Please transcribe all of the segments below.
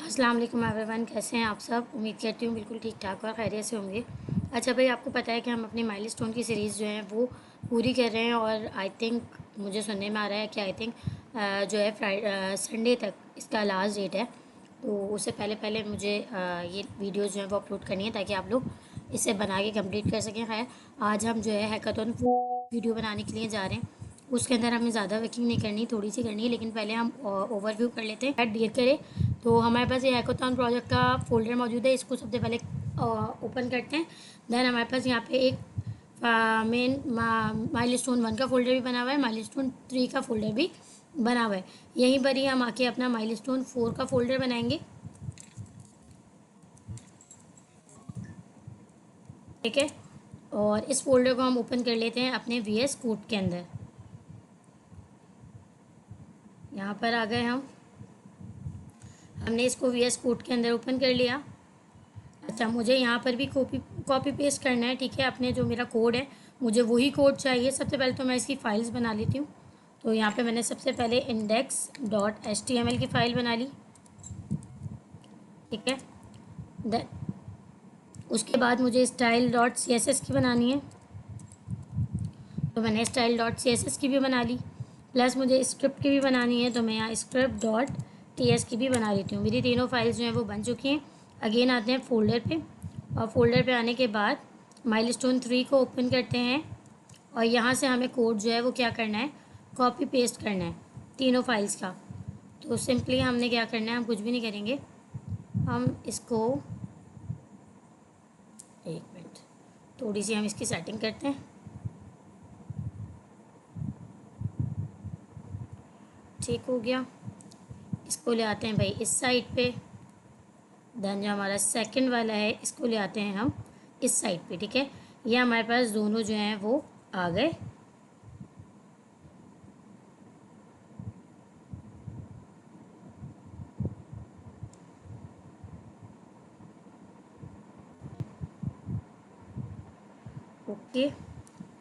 अस्सलाम वालेकुम एवरीवन, कैसे हैं आप सब। उम्मीद करती हूँ बिल्कुल ठीक ठाक और खैरियत से होंगे। अच्छा भाई, आपको पता है कि हम अपनी माइलस्टोन की सीरीज़ जो है वो पूरी कर रहे हैं और आई थिंक मुझे सुनने में आ रहा है कि आई थिंक जो है संडे तक इसका लास्ट डेट है। तो उससे पहले पहले मुझे ये वीडियोज़ जो है वो अपलोड करनी है ताकि आप लोग इसे बना के कंप्लीट कर सकें। खैर, आज हम जो है हैकाथॉन वीडियो बनाने के लिए जा रहे हैं। उसके अंदर हमें ज़्यादा वर्किंग नहीं करनी, थोड़ी सी करनी है, लेकिन पहले हम ओवरव्यू कर लेते हैं। देर करें तो हमारे पास ये हैकाथॉन प्रोजेक्ट का फोल्डर मौजूद है। इसको सबसे पहले ओपन करते हैं। देन हमारे पास यहाँ पे एक मेन माइलस्टोन 1 का फोल्डर भी बना हुआ है, माइलस्टोन 3 का फोल्डर भी बना हुआ है। यहीं पर ही हम आके अपना माइलस्टोन 4 का फोल्डर बनाएंगे। ठीक है, और इस फोल्डर को हम ओपन कर लेते हैं अपने VS कोड के अंदर। यहाँ पर आ गए हमने इसको VS कोड के अंदर ओपन कर लिया। अच्छा, मुझे यहाँ पर भी कॉपी पेस्ट करना है। ठीक है, अपने जो मेरा कोड है मुझे वही कोड चाहिए। सबसे पहले तो मैं इसकी फ़ाइल्स बना लेती हूँ। तो यहाँ पे मैंने सबसे पहले index.html की फ़ाइल बना ली। ठीक है, देन उसके बाद मुझे style.css की बनानी है। तो मैंने style.css की भी बना ली, प्लस मुझे स्क्रिप्ट की भी बनानी है। तो मैं यहाँ script.ts की भी बना लेती हूँ। मेरी तीनों फाइल्स जो हैं वो बन चुकी हैं। अगेन आते हैं फोल्डर पे, और फोल्डर पे आने के बाद माइलस्टोन 3 को ओपन करते हैं। और यहाँ से हमें कोड जो है वो क्या करना है, कॉपी पेस्ट करना है तीनों फाइल्स का। तो सिंपली हमने क्या करना है, हम कुछ भी नहीं करेंगे। हम इसको एक मिनट, थोड़ी सी हम इसकी सेटिंग करते हैं। ठीक हो गया। इसको ले आते हैं भाई इस साइड पे। देन जो हमारा सेकंड वाला है इसको ले आते हैं हम इस साइड पे। ठीक है, ये हमारे पास दोनों जो हैं वो आ गए। ओके,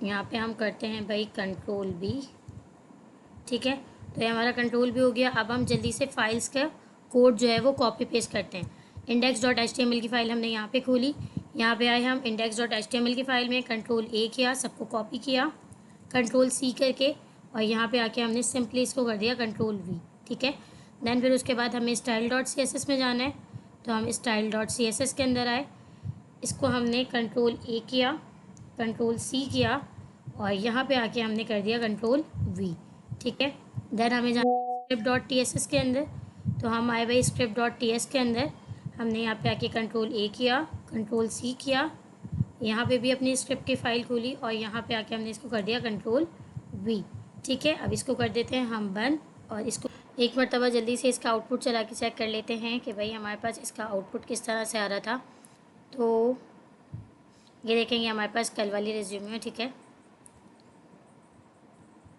यहाँ पे हम करते हैं भाई Ctrl+B। ठीक है, तो ये हमारा कंट्रोल भी हो गया। अब हम जल्दी से फाइल्स का कोड जो है वो कॉपी पेस्ट करते हैं। index.html की फ़ाइल हमने यहाँ पे खोली। यहाँ पे आए हम index.html की फ़ाइल में Ctrl+A किया, सबको कॉपी किया Ctrl+C करके, और यहाँ पे आके हमने सिंपली इसको कर दिया Ctrl+V। ठीक है, देन फिर उसके बाद हमें style.css में जाना है। तो हम style.css के अंदर आए, इसको हमने Ctrl+A किया, Ctrl+C किया, और यहाँ पे आके हमने कर दिया Ctrl+V। ठीक है, देन हमें जाना है script.ts के अंदर। तो हम आए भाई script.ts के अंदर, हमने यहाँ पे आके Ctrl+A किया, Ctrl+C किया, यहाँ पे भी अपनी स्क्रिप्ट की फ़ाइल खोली, और यहाँ पे आके हमने इसको कर दिया Ctrl+V। ठीक है, अब इसको कर देते हैं हम बंद, और इसको एक मरतबा जल्दी से इसका आउटपुट चला के चेक कर लेते हैं कि भाई हमारे पास इसका आउटपुट किस तरह से आ रहा था। तो ये देखेंगे हमारे पास कल वाली रिज्यूमे है। ठीक है,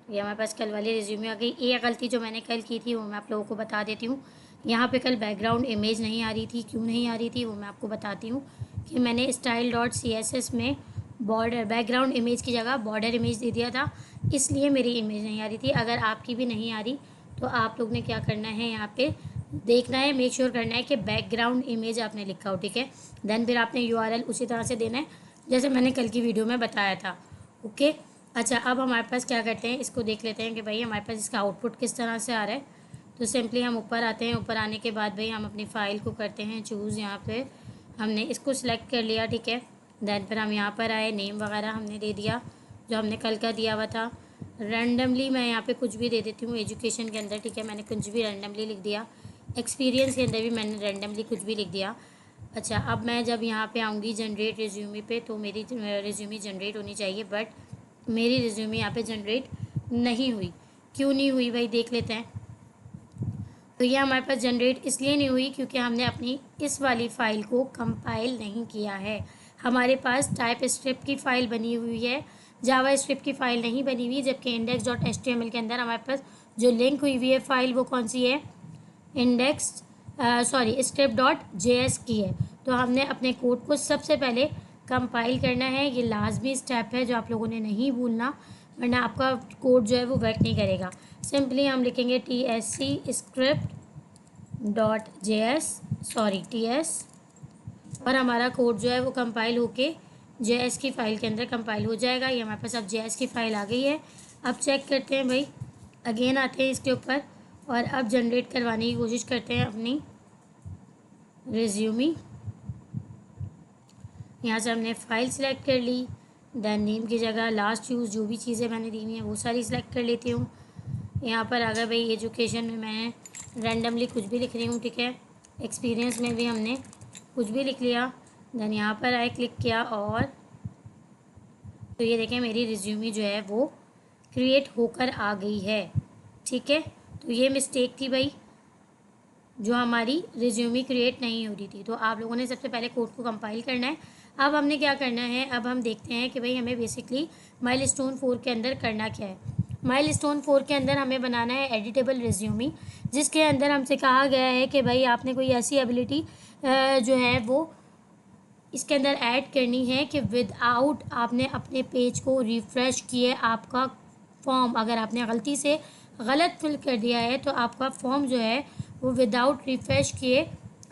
ये हमारे पास कल वाली रिज्यूमे आ गई। एक गलती जो मैंने कल की थी वो मैं आप लोगों को बता देती हूँ। यहाँ पे कल बैकग्राउंड इमेज नहीं आ रही थी। क्यों नहीं आ रही थी वो मैं आपको बताती हूँ कि मैंने style.css में बॉर्डर बैकग्राउंड इमेज की जगह बॉर्डर इमेज दे दिया था, इसलिए मेरी इमेज नहीं आ रही थी। अगर आपकी भी नहीं आ रही तो आप लोग ने क्या करना है, यहाँ पे देखना है, मेक श्योर करना है कि बैकग्राउंड इमेज आपने लिखा हो। ठीक है, देन फिर आपने URL उसी तरह से देना है जैसे मैंने कल की वीडियो में बताया था। ओके, अच्छा, अब हमारे पास क्या करते हैं, इसको देख लेते हैं कि भाई हमारे पास इसका आउटपुट किस तरह से आ रहा है। तो सिंपली हम ऊपर आते हैं। ऊपर आने के बाद भाई हम अपनी फ़ाइल को करते हैं चूज़। यहाँ पे हमने इसको सिलेक्ट कर लिया। ठीक है, देन फिर हम यहाँ पर आए, नेम वगैरह हमने दे दिया जो हमने कल का दिया हुआ था। रैंडमली मैं यहाँ पे कुछ भी दे देती हूँ एजुकेशन के अंदर। ठीक है, मैंने कुछ भी रैंडमली लिख दिया। एक्सपीरियंस के अंदर भी मैंने रैंडमली कुछ भी लिख दिया। अच्छा, अब मैं जब यहाँ पे आऊँगी जनरेट रिज्यूमे पे, तो मेरी रिज्यूमे जनरेट होनी चाहिए, बट मेरी रिज्यूमे यहाँ पे जनरेट नहीं हुई। क्यों नहीं हुई भाई, देख लेते हैं। तो ये हमारे पास जनरेट इसलिए नहीं हुई क्योंकि हमने अपनी इस वाली फ़ाइल को कंपाइल नहीं किया है। हमारे पास टाइप स्क्रिप्ट की फ़ाइल बनी हुई है, जावा स्क्रिप्ट की फ़ाइल नहीं बनी हुई। जबकि index.html के अंदर हमारे पास जो लिंक हुई हुई है फ़ाइल वो कौन सी है, script.js की है। तो हमने अपने कोड को सबसे पहले कंपाइल करना है। ये लाजमी स्टेप है जो आप लोगों ने नहीं भूलना, वरना आपका कोड जो है वो वर्क नहीं करेगा। सिंपली हम लिखेंगे TSC dot JS sorry TS, और हमारा कोड जो है वो कंपाइल होके JS की फ़ाइल के अंदर कंपाइल हो जाएगा। ये हमारे पास अब JS की फ़ाइल आ गई है। अब चेक करते हैं भाई, अगेन आते हैं इसके ऊपर और अब जनरेट करवाने की कोशिश करते हैं अपनी रिज्यूमी। यहाँ से हमने फ़ाइल सिलेक्ट कर ली, देन नेम की जगह लास्ट यूज़ जो भी चीज़ें मैंने दी हैं वो सारी सिलेक्ट कर लेती हूँ। यहाँ पर अगर भाई एजुकेशन में मैं रैंडमली कुछ भी लिख रही हूँ, ठीक है। एक्सपीरियंस में भी हमने कुछ भी लिख लिया, देन यहाँ पर आए क्लिक किया और तो ये देखें मेरी रिज्यूमी जो है वो क्रिएट होकर आ गई है, ठीक है। तो ये मिस्टेक थी भाई, जो हमारी रिज्यूमी क्रिएट नहीं हो रही थी। तो आप लोगों ने सबसे पहले कोड को कंपाइल करना है। अब हमने क्या करना है, अब हम देखते हैं कि भाई हमें बेसिकली माइलस्टोन 4 के अंदर करना क्या है। माइलस्टोन 4 के अंदर हमें बनाना है एडिटेबल रिज्यूमी, जिसके अंदर हमसे कहा गया है कि भाई आपने कोई ऐसी एबिलिटी जो है वो इसके अंदर ऐड करनी है कि विदाउट आपने अपने पेज को रिफ़्रेश किए आपका फॉर्म, अगर आपने गलती से गलत फिल कर दिया है तो आपका फॉर्म जो है वो विदाउट रिफ़्रेश किए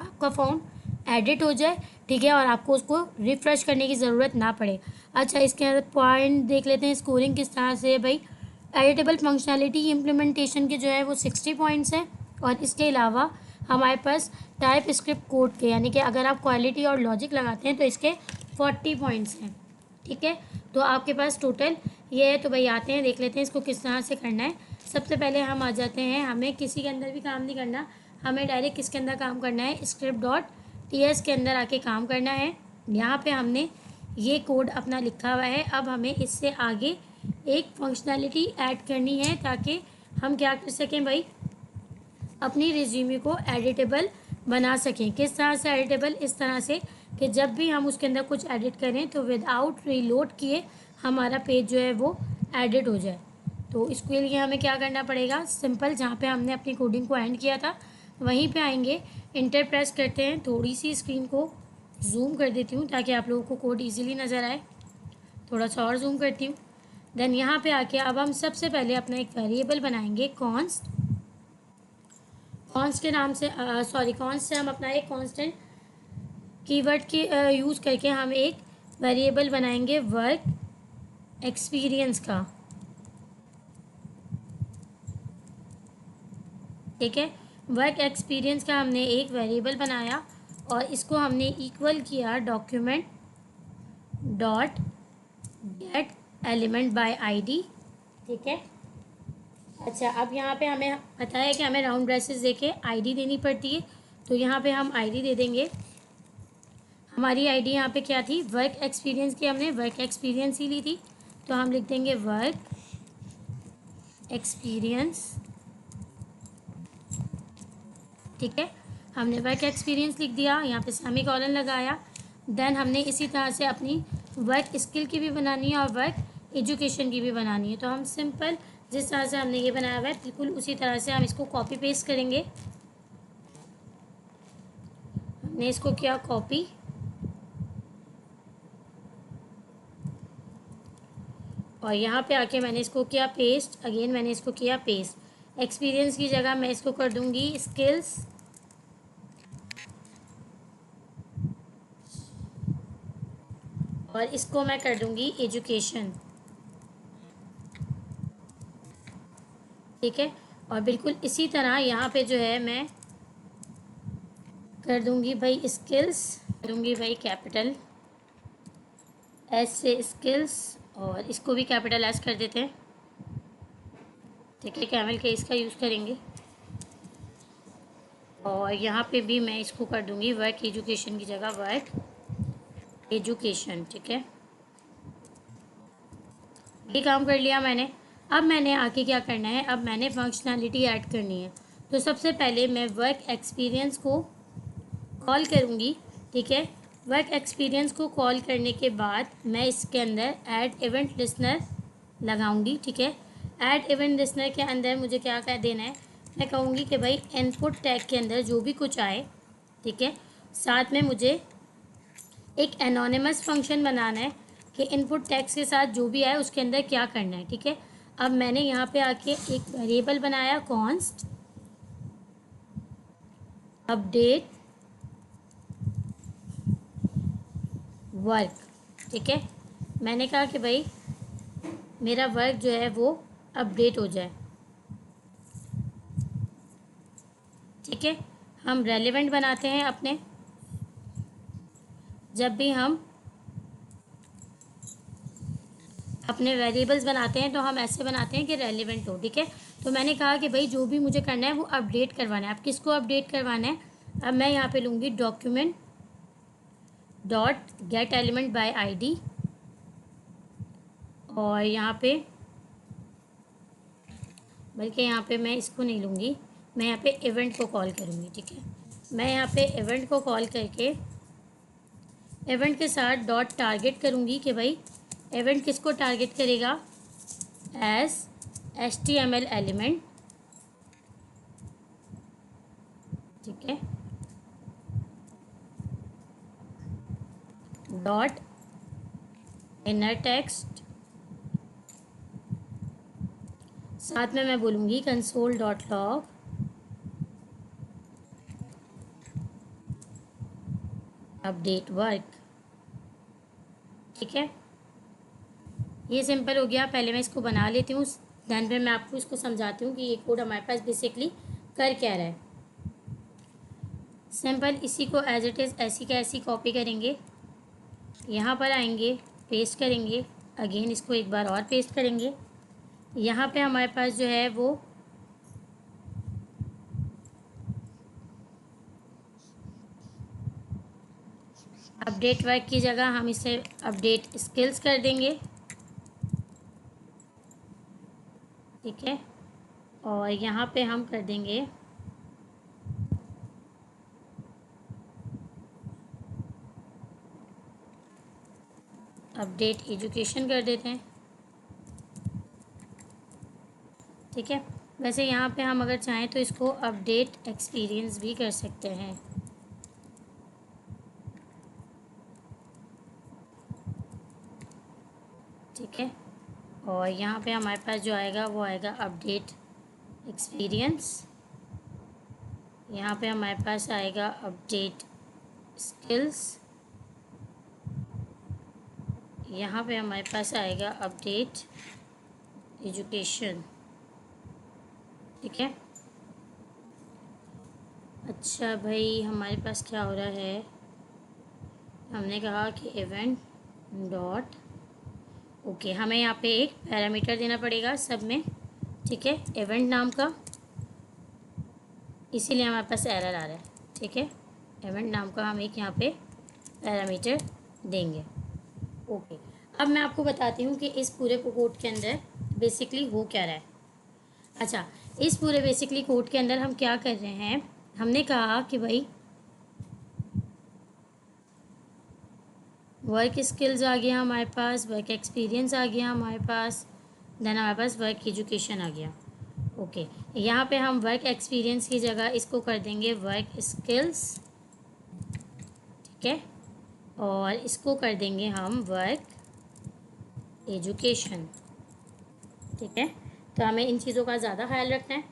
आपका फॉर्म एडिट हो जाए, ठीक है, और आपको उसको रिफ़्रेश करने की ज़रूरत ना पड़े। अच्छा, इसके अंदर पॉइंट देख लेते हैं, स्कोरिंग किस तरह से है भाई। एडिटेबल फंक्शनैलिटी इम्प्लीमेंटेशन के जो है वो 60 पॉइंट्स हैं, और इसके अलावा हमारे पास टाइप स्क्रिप्ट कोड के, यानी कि अगर आप क्वालिटी और लॉजिक लगाते हैं तो इसके 40 पॉइंट्स हैं, ठीक है। तो आपके पास टोटल ये है। तो भाई आते हैं, देख लेते हैं इसको किस तरह से करना है। सबसे पहले हम आ जाते हैं, हमें किसी के अंदर भी काम नहीं करना, हमें डायरेक्ट किसके अंदर काम करना है, script.ts के अंदर आके काम करना है। यहाँ पे हमने ये कोड अपना लिखा हुआ है। अब हमें इससे आगे एक फंक्शनैलिटी ऐड करनी है ताकि हम क्या कर सकें भाई, अपनी रिज्यूमे को एडिटेबल बना सकें। किस तरह से एडिटेबल, इस तरह से कि जब भी हम उसके अंदर कुछ एडिट करें तो विदाउट रीलोड किए हमारा पेज जो है वो एडिट हो जाए। तो इसके लिए हमें क्या करना पड़ेगा, सिंपल जहाँ पे हमने अपनी कोडिंग को एंड किया था वहीं पे आएंगे, इंटर प्रेस करते हैं, थोड़ी सी स्क्रीन को जूम कर देती हूँ ताकि आप लोगों को कोड ईजिली नज़र आए। थोड़ा सा और जूम करती हूँ। देन यहाँ पे आके अब हम सबसे पहले अपना एक वेरिएबल बनाएंगे कॉन्स्ट के नाम से, कॉन्स्ट से हम अपना एक कांस्टेंट कीवर्ड के यूज़ करके हम एक वेरिएबल बनाएंगे वर्क एक्सपीरियंस का, ठीक है। वर्क एक्सपीरियंस का हमने एक वेरिएबल बनाया और इसको हमने इक्वल किया document dot gate element by ID, ठीक है। अच्छा, अब यहाँ पे हमें पता है कि हमें राउंड ब्रेसेस देके आईडी देनी पड़ती है, तो यहाँ पे हम आईडी दे देंगे। हमारी आईडी यहाँ पे क्या थी, वर्क एक्सपीरियंस की, हमने वर्क एक्सपीरियंस ही ली थी, तो हम लिख देंगे वर्क एक्सपीरियंस, ठीक है। हमने वर्क एक्सपीरियंस लिख दिया, यहाँ पे सेमीकोलन लगाया। देन हमने इसी तरह से अपनी वर्क स्किल की भी बनानी है और वर्क एजुकेशन की भी बनानी है। तो हम सिंपल जिस तरह से हमने ये बनाया हुआ है बिल्कुल उसी तरह से हम इसको कॉपी पेस्ट करेंगे। हमने इसको किया कॉपी और यहाँ पे आके मैंने इसको किया पेस्ट, अगेन मैंने इसको किया पेस्ट। एक्सपीरियंस की जगह मैं इसको कर दूंगी स्किल्स और इसको मैं कर दूंगी एजुकेशन, ठीक है। और बिल्कुल इसी तरह यहाँ पे जो है मैं कर दूंगी भाई स्किल्स, दूंगी भाई कैपिटल एस से स्किल्स और इसको भी कैपिटल एस कर देते हैं, ठीक है। कैमल के इसका यूज़ करेंगे और यहाँ पे भी मैं इसको कर दूंगी वर्क एजुकेशन की जगह वर्क एजुकेशन, ठीक है। ये काम कर लिया मैंने। अब मैंने आगे क्या करना है, अब मैंने फंक्शनैलिटी ऐड करनी है। तो सबसे पहले मैं वर्क एक्सपीरियंस को कॉल करूँगी, ठीक है। वर्क एक्सपीरियंस को कॉल करने के बाद मैं इसके अंदर ऐड इवेंट लिसनर लगाऊंगी, ठीक है। ऐड इवेंट लिसनर के अंदर मुझे क्या क्या देना है, मैं कहूँगी कि भाई इनपुट टैग के अंदर जो भी कुछ आए, ठीक है। साथ में मुझे एक एनोनिमस फंक्शन बनाना है कि इनपुट टैग्स के साथ जो भी आए उसके अंदर क्या करना है, ठीक है। अब मैंने यहाँ पे आके एक वेरिएबल बनाया कॉन्स्ट अपडेट वर्क। ठीक है, मैंने कहा कि भाई मेरा वर्क जो है वो अपडेट हो जाए। ठीक है, हम रेलेवेंट बनाते हैं अपने, जब भी हम अपने वेरिएबल्स बनाते हैं तो हम ऐसे बनाते हैं कि रेलेवेंट हो। ठीक है, तो मैंने कहा कि भाई जो भी मुझे करना है वो अपडेट करवाना है। अब किसको अपडेट करवाना है? अब मैं यहाँ पे लूँगी document dot gate element by ID, और यहाँ पे बल्कि यहाँ पे मैं इसको नहीं लूँगी, मैं यहाँ पे इवेंट को कॉल करूँगी। ठीक है, मैं यहाँ पे इवेंट को कॉल करके इवेंट के साथ डॉट टारगेट करूँगी कि भाई इवेंट किसको टारगेट करेगा? As HTML element. ठीक है, डॉट इनर टेक्स्ट, साथ में मैं बोलूँगी console dot log update work. ठीक है, ये सिंपल हो गया। पहले मैं इसको बना लेती हूँ, दैन फिर मैं आपको इसको समझाती हूँ कि ये कोड हमारे पास बेसिकली कर क्या रहा है। सिंपल इसी को एज इट इज़ ऐसी का ऐसी कॉपी करेंगे, यहाँ पर आएंगे, पेस्ट करेंगे, अगेन इसको एक बार और पेस्ट करेंगे। यहाँ पे हमारे पास जो है वो अपडेट वर्क की जगह हम इसे अपडेट स्किल्स कर देंगे। ठीक है, और यहाँ पे हम कर देंगे अपडेट एजुकेशन कर देते हैं। ठीक है, वैसे यहाँ पे हम अगर चाहें तो इसको अपडेट एक्सपीरियंस भी कर सकते हैं। ठीक है, और यहाँ पे हमारे पास जो आएगा वो आएगा अपडेट एक्सपीरियंस। यहाँ पे हमारे पास आएगा अपडेट स्किल्स। यहाँ पे हमारे पास आएगा अपडेट एजुकेशन। ठीक है, अच्छा भाई हमारे पास क्या हो रहा है, हमने कहा कि इवेंट डॉट ओके, हमें यहाँ पे एक पैरामीटर देना पड़ेगा सब में। ठीक है, इवेंट नाम का, इसीलिए हमारे पास एरर आ रहा है। ठीक है, इवेंट नाम का हम एक यहाँ पे पैरामीटर देंगे। ओके, अब मैं आपको बताती हूँ कि इस पूरे कोड के अंदर बेसिकली हो क्या रहा है। अच्छा, इस पूरे बेसिकली कोड के अंदर हम क्या कर रहे हैं, हमने कहा कि भाई वर्क स्किल्स आ गया हमारे पास, वर्क एक्सपीरियंस आ गया हमारे पास, देन हमारे पास वर्क एजुकेशन आ गया। ओके, यहाँ पे हम वर्क एक्सपीरियंस की जगह इसको कर देंगे वर्क स्किल्स। ठीक है, और इसको कर देंगे हम वर्क एजुकेशन। ठीक है, तो हमें इन चीज़ों का ज़्यादा ख्याल रखना है।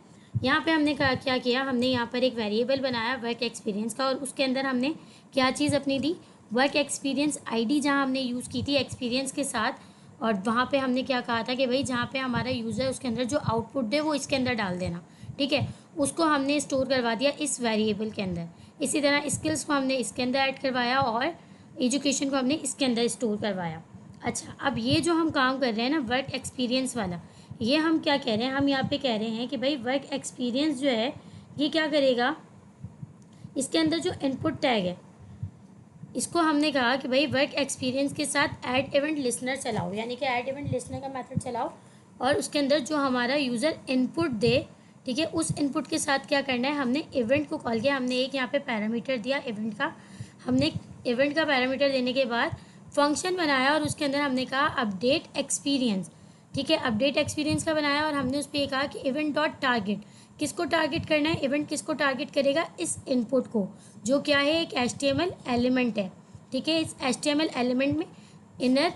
यहाँ पे हमने क्या किया, हमने यहाँ पर एक वेरिएबल बनाया वर्क एक्सपीरियंस का, और उसके अंदर हमने क्या चीज़ अपनी दी, वर्क एक्सपीरियंस आईडी, जहाँ हमने यूज़ की थी एक्सपीरियंस के साथ। और वहाँ पे हमने क्या कहा था कि भाई जहाँ पे हमारा यूज़र उसके अंदर जो आउटपुट दे वो इसके अंदर डाल देना। ठीक है, उसको हमने स्टोर करवा दिया इस वेरिएबल के अंदर। इसी तरह स्किल्स को हमने इसके अंदर ऐड करवाया और एजुकेशन को हमने इसके अंदर स्टोर करवाया। अच्छा, अब ये जो हम काम कर रहे हैं ना वर्क एक्सपीरियंस वाला, ये हम क्या कह रहे हैं, हम यहाँ पे कह रहे हैं कि भाई वर्क एक्सपीरियंस जो है ये क्या करेगा, इसके अंदर जो इनपुट टैग है इसको हमने कहा कि भाई वर्क एक्सपीरियंस के साथ ऐड इवेंट लिसनर चलाओ, यानी कि ऐड इवेंट लिसनर का मेथड चलाओ, और उसके अंदर जो हमारा यूज़र इनपुट दे, ठीक है, उस इनपुट के साथ क्या करना है, हमने इवेंट को कॉल किया। हमने एक यहाँ पे पैरामीटर दिया इवेंट का, हमने इवेंट का पैरामीटर देने के बाद फंक्शन बनाया और उसके अंदर हमने कहा अपडेट एक्सपीरियंस। ठीक है, अपडेट एक्सपीरियंस का बनाया और हमने उस पर ये कहा कि इवेंट डॉट टारगेट, किसको टारगेट करना है, इवेंट किसको टारगेट करेगा, इस इनपुट को, जो क्या है एक HTML एलिमेंट है। ठीक है, इस HTML एलिमेंट में इनर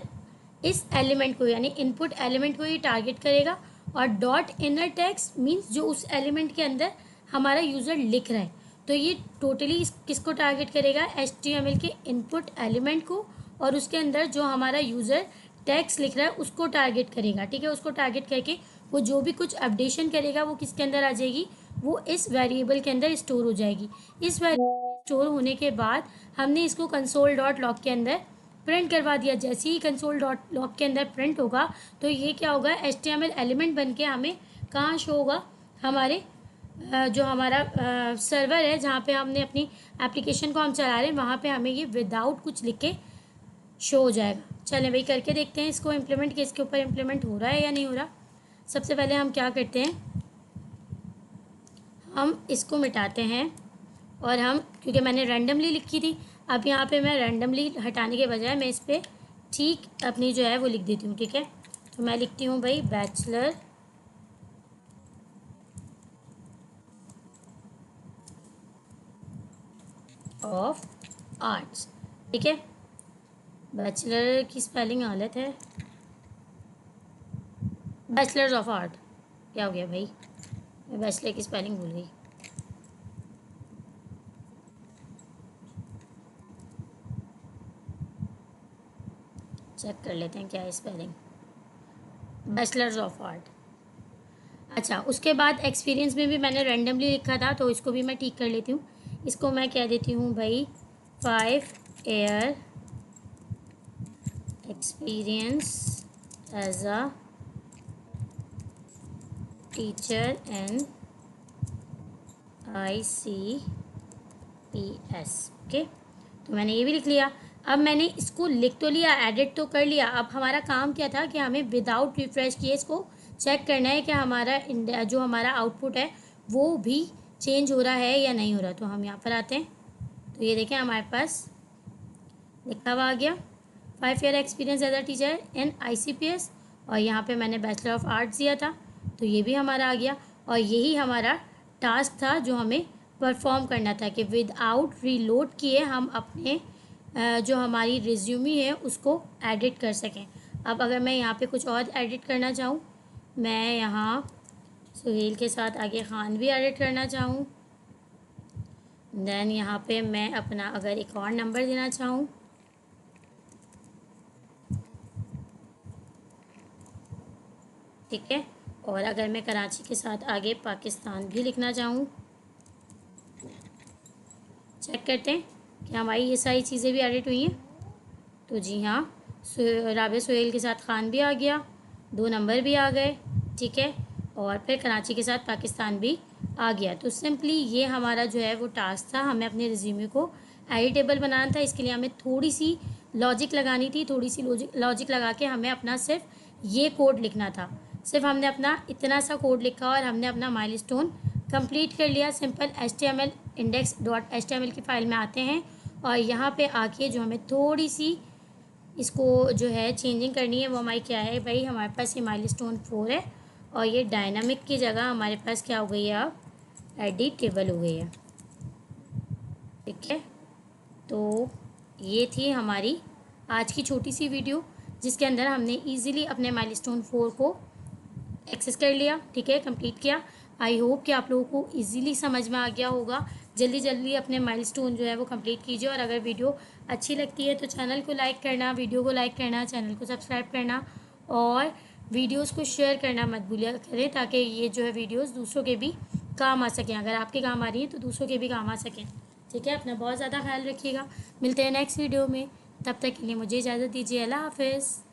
इस एलिमेंट को यानी इनपुट एलिमेंट को ही टारगेट करेगा, और डॉट इनर टेक्स्ट मीन्स जो उस एलिमेंट के अंदर हमारा यूज़र लिख रहा है। तो ये टोटली किसको टारगेट करेगा, HTML के इनपुट एलिमेंट को, और उसके अंदर जो हमारा यूज़र टेक्स्ट लिख रहा है उसको टारगेट करेगा। ठीक है, उसको टारगेट करके वो जो भी कुछ अपडेशन करेगा वो किसके अंदर आ जाएगी, वो इस वेरिएबल के अंदर स्टोर हो जाएगी। इस वेरिएबल स्टोर होने के बाद हमने इसको कंसोल डॉट लॉग के अंदर प्रिंट करवा दिया। जैसे ही कंसोल डॉट लॉग के अंदर प्रिंट होगा तो ये क्या होगा, HTML एलिमेंट बन के हमें कहाँ शो होगा, हमारे जो हमारा सर्वर है जहाँ पे हमने अपनी एप्लीकेशन को हम चला रहे हैं वहाँ पे हमें ये विदाउट कुछ लिख के शो हो जाएगा। चलें भाई करके देखते हैं इसको इम्प्लीमेंट, कि इसके ऊपर इम्प्लीमेंट हो रहा है या नहीं हो रहा। सबसे पहले हम क्या करते हैं, हम इसको मिटाते हैं, और हम, क्योंकि मैंने रैंडमली लिखी थी, अब यहाँ पे मैं रैंडमली हटाने के बजाय मैं इस पर ठीक अपनी जो है वो लिख देती हूँ। ठीक है, तो मैं लिखती हूँ भाई बैचलर ऑफ आर्ट्स। ठीक है, बैचलर की स्पेलिंग गलत है, बैचलर्स ऑफ आर्ट। क्या हो गया भाई, मैं बैचलर की स्पेलिंग भूल गई। चेक कर लेते हैं क्या है स्पेलिंग, बैचलर्स ऑफ आर्ट। अच्छा, उसके बाद एक्सपीरियंस में भी मैंने रैंडमली लिखा था तो इसको भी मैं ठीक कर लेती हूँ। इसको मैं कह देती हूँ भाई 5 year experience as a teacher in ICPS। Okay, तो मैंने ये भी लिख लिया। अब मैंने इसको लिख तो लिया, एडिट तो कर लिया। अब हमारा काम क्या था कि हमें विदाउट रिफ्रेश किए इसको चेक करना है कि हमारा जो हमारा आउटपुट है वो भी चेंज हो रहा है या नहीं हो रहा। तो हम यहाँ पर आते हैं, तो ये देखें हमारे पास लिखा हुआ आ गया 5 year experience as a teacher in ICPS, और यहाँ पे मैंने बैचलर ऑफ आर्ट्स दिया था तो ये भी हमारा आ गया। और यही हमारा टास्क था जो हमें परफॉर्म करना था कि विदाउट रीलोड किए हम अपने जो हमारी रिज्यूमी है उसको एडिट कर सकें। अब अगर मैं यहाँ पे कुछ और एडिट करना चाहूँ, मैं यहाँ सुहेल के साथ आगे ख़ान भी एडिट करना चाहूँ, देन यहाँ पे मैं अपना अगर एक और नंबर देना चाहूँ, ठीक है, और अगर मैं कराची के साथ आगे पाकिस्तान भी लिखना चाहूँ, चेक करते हैं कि हमारी ये सारी चीज़ें भी एडिट हुई हैं। तो जी हाँ, राबिया सुहेल के साथ ख़ान भी आ गया, 2 नंबर भी आ गए। ठीक है, और फिर कराची के साथ पाकिस्तान भी आ गया। तो सिंपली ये हमारा जो है वो टास्क था, हमें अपने रिज्यूमे को एडिटेबल बनाना था। इसके लिए हमें थोड़ी सी लॉजिक लगानी थी, थोड़ी सी लॉजिक लगा के हमें अपना सिर्फ ये कोड लिखना था। सिर्फ हमने अपना इतना सा कोड लिखा और हमने अपना माइलस्टोन कंप्लीट कर लिया। सिंपल HTML index.html की फ़ाइल में आते हैं और यहाँ पे आके जो हमें थोड़ी सी इसको जो है चेंजिंग करनी है वो हमारी क्या है भाई, हमारे पास ये माइलस्टोन 4 है और ये डायनामिक की जगह हमारे पास क्या हो गई है, अब एडिटेबल हो गई है। ठीक है, तो ये थी हमारी आज की छोटी सी वीडियो जिसके अंदर हमने इजीली अपने माइलस्टोन 4 को एक्सेस कर लिया। ठीक है, कंप्लीट किया। आई होप कि आप लोगों को इजीली समझ में आ गया होगा। जल्दी जल्दी अपने माइलस्टोन जो है वो कंप्लीट कीजिए, और अगर वीडियो अच्छी लगती है तो चैनल को लाइक करना, वीडियो को लाइक करना, चैनल को सब्सक्राइब करना और वीडियोस को शेयर करना मत भूलिया करें, ताकि ये जो है वीडियोस दूसरों के भी काम आ सकें। अगर आपके काम आ रही हैं तो दूसरों के भी काम आ सकें। ठीक है, अपना बहुत ज़्यादा ख्याल रखिएगा। मिलते हैं नेक्स्ट वीडियो में, तब तक के लिए मुझे इजाज़त दीजिए। अल्लाह हाफ़िज़।